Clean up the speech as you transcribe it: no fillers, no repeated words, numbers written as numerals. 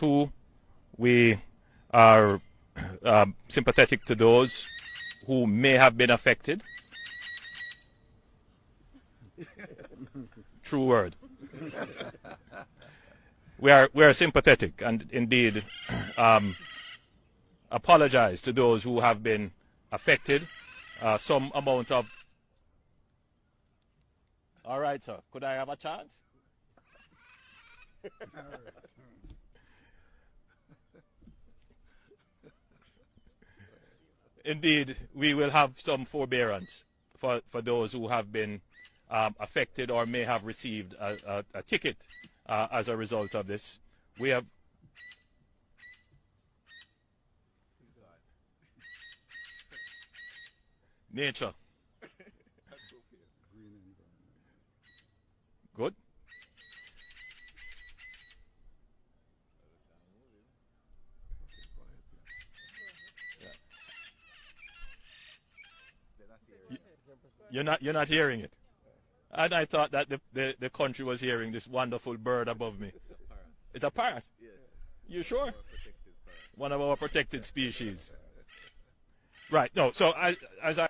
Two, we are sympathetic to those who may have been affected. True word. We are sympathetic and indeed apologize to those who have been affected. Some amount of. All right, sir. Could I have a chance? Indeed, we will have some forbearance for those who have been affected or may have received a ticket as a result of this. We have. Nature. Good. You're not hearing it. And I thought that the country was hearing this wonderful bird above me. It's a parrot. You sure? One of our protected species. Right. No. So as I